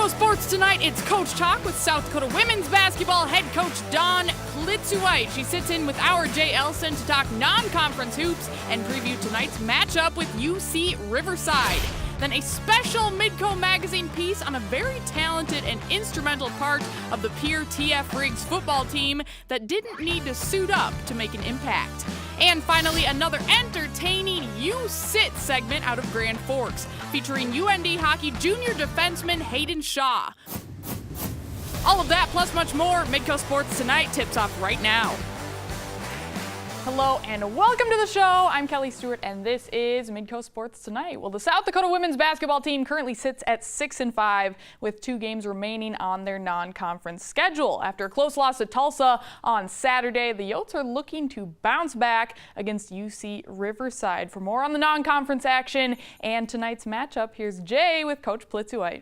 Midco Sports Tonight, it's Coach Talk with South Dakota women's basketball head coach Dawn Plitzuweit. She sits in with our Jay Elsen to talk non-conference hoops and preview tonight's matchup with UC Riverside. Then a special Midco magazine piece on a very talented and instrumental part of the Peer TF Riggs football team that didn't need to suit up to make an impact. And finally, another entertaining You Sit segment out of Grand Forks, featuring UND hockey junior defenseman Hayden Shaw. All of that plus much more, Midco Sports Tonight tips off right now. Hello and welcome to the show. I'm Kelly Stewart and this is Midco Sports Tonight. Well, the South Dakota women's basketball team currently sits at 6-5 with 2 games remaining on their non-conference schedule. After a close loss to Tulsa on Saturday, the Yotes are looking to bounce back against UC Riverside. For more on the non-conference action and tonight's matchup, here's Jay with Coach Plitzuweit.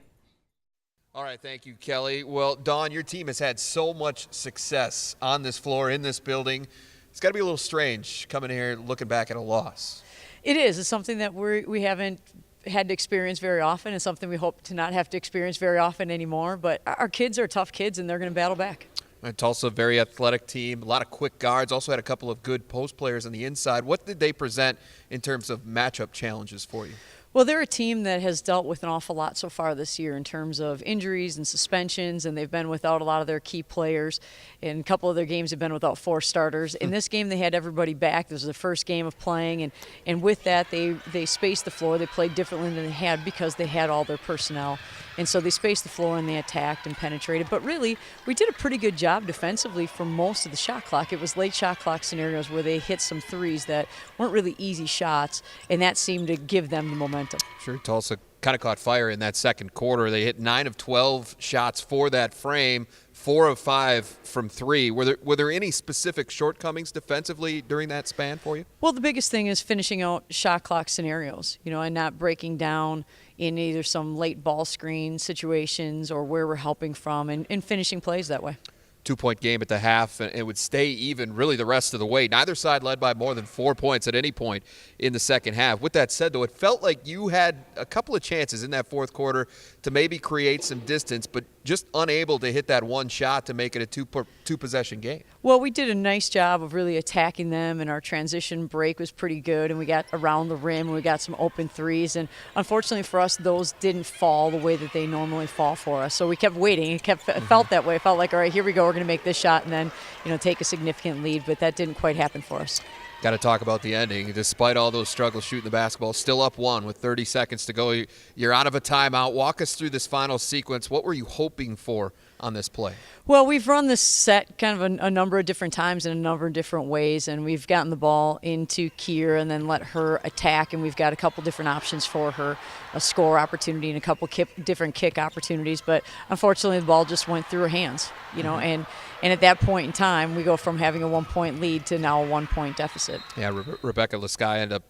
All right, thank you, Kelly. Well, Dawn, your team has had so much success on this floor, in this building. It's got to be a little strange coming here looking back at a loss. It is. It's something that we haven't had to experience very often. It's something we hope to not have to experience very often anymore. But our kids are tough kids, and they're going to battle back. And Tulsa, a very athletic team, a lot of quick guards, also had a couple of good post players on the inside. What did they present in terms of matchup challenges for you? Well, they're a team that has dealt with an awful lot so far this year in terms of injuries and suspensions, and they've been without a lot of their key players. In a couple of their games, they've been without 4 starters. In this game, they had everybody back. This was the first game of playing, and with that, they spaced the floor. They played differently than they had because they had all their personnel. And so they spaced the floor and they attacked and penetrated. But really, we did a pretty good job defensively for most of the shot clock. It was late shot clock scenarios where they hit some threes that weren't really easy shots, and that seemed to give them the momentum. Sure, Tulsa kind of caught fire in that second quarter. They hit 9 of 12 shots for that frame, 4 of 5 from 3. Were there any specific shortcomings defensively during that span for you? Well, the biggest thing is finishing out shot clock scenarios, and not breaking down in either some late ball screen situations or where we're helping from and finishing plays that way. 2-point game at the half, and it would stay even really the rest of the way. Neither side led by more than 4 points at any point in the second half. With that said, though, it felt like you had a couple of chances in that fourth quarter to maybe create some distance, but just unable to hit that one shot to make it a two-possession game. Well, we did a nice job of really attacking them, and our transition break was pretty good, and we got around the rim, and we got some open threes, and unfortunately for us, those didn't fall the way that they normally fall for us. So we kept waiting. It felt that way. It felt like, all right, here we go. We're going to make this shot and then, take a significant lead, but that didn't quite happen for us. Got to talk about the ending. Despite all those struggles shooting the basketball, still up 1 with 30 seconds to go. You're out of a timeout. Walk us through this final sequence. What were you hoping for on this play? Well, we've run this set kind of a number of different times in a number of different ways, and we've gotten the ball into Kier and then let her attack, and we've got a couple different options for her, a score opportunity and a couple different kick opportunities, but unfortunately the ball just went through her hands, and at that point in time, we go from having a 1-point lead to now a 1-point deficit. Yeah, Rebecca Lasky ended up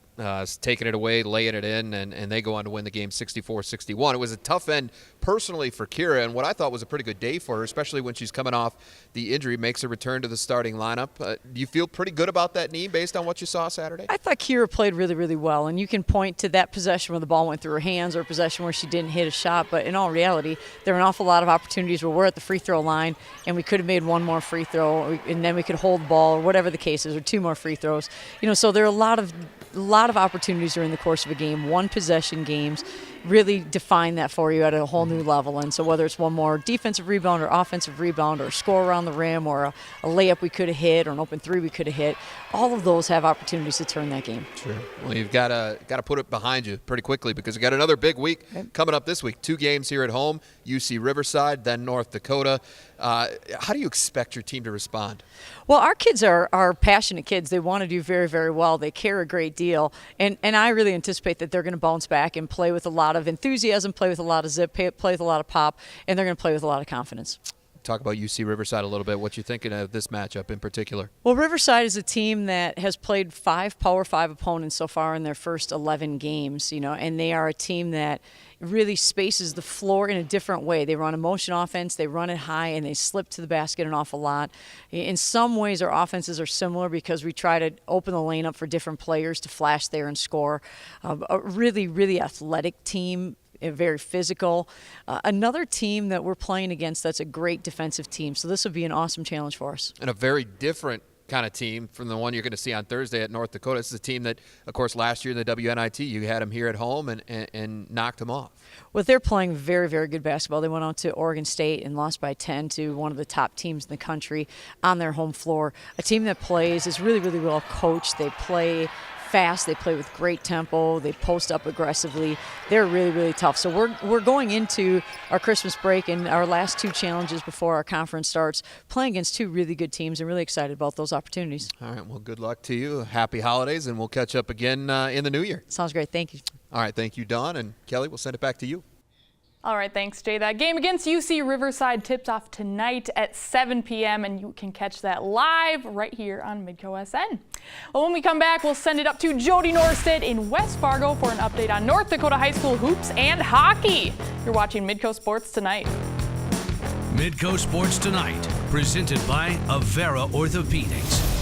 taking it away, laying it in, and they go on to win the game 64-61. It was a tough end personally for Kira, and what I thought was a pretty good day for her, especially when she's coming off the injury, makes a return to the starting lineup. Do you feel pretty good about that knee based on what you saw Saturday? I thought Kira played really, really well, and you can point to that possession where the ball went through her hands or a possession where she didn't hit a shot, but in all reality, there were an awful lot of opportunities where we're at the free throw line, and we could have made 1 more free throw, and then we could hold the ball, or whatever the case is, or 2 more free throws. So there are a lot of opportunities during the course of a game, 1-possession games, really define that for you at a whole new level. And so whether it's 1 more defensive rebound or offensive rebound or a score around the rim or a layup we could have hit or an open 3 we could have hit, all of those have opportunities to turn that game. Sure. Well, you've got to put it behind you pretty quickly because you got another big week coming up this week. 2 games here at home, UC Riverside, then North Dakota. How do you expect your team to respond? Well, our kids are passionate kids. They want to do very, very well. They care a great deal. And I really anticipate that they're going to bounce back and play with a lot of enthusiasm, play with a lot of zip, play with a lot of pop, and they're going to play with a lot of confidence. Talk about UC Riverside a little bit. What you thinking of this matchup in particular? Well, Riverside is a team that has played 5 Power 5 opponents so far in their first 11 games, and they are a team that really spaces the floor in a different way. They run a motion offense, they run it high, and they slip to the basket an awful lot. In some ways, our offenses are similar because we try to open the lane up for different players to flash there and score. A really, really athletic team very physical. Another team that we're playing against that's a great defensive team. So this will be an awesome challenge for us. And a very different kind of team from the one you're going to see on Thursday at North Dakota. This is a team that, of course, last year in the WNIT, you had them here at home and knocked them off. Well, they're playing very, very good basketball. They went out to Oregon State and lost by 10 to one of the top teams in the country on their home floor. A team that is really, really well coached. They play fast. They play with great tempo. They post up aggressively. They're really, really tough. So we're going into our Christmas break and our last 2 challenges before our conference starts, playing against 2 really good teams, and really excited about those opportunities. All right, well, good luck to you. Happy holidays, and we'll catch up again in the new year. Sounds great. Thank you. All right, thank you, Dawn. And Kelly, we'll send it back to you. All right, thanks, Jay. That game against UC Riverside tips off tonight at 7 p.m., and you can catch that live right here on Midco SN. Well, when we come back, we'll send it up to Jody Norstead in West Fargo for an update on North Dakota high school hoops and hockey. You're watching Midco Sports Tonight. Midco Sports Tonight, presented by Avera Orthopedics.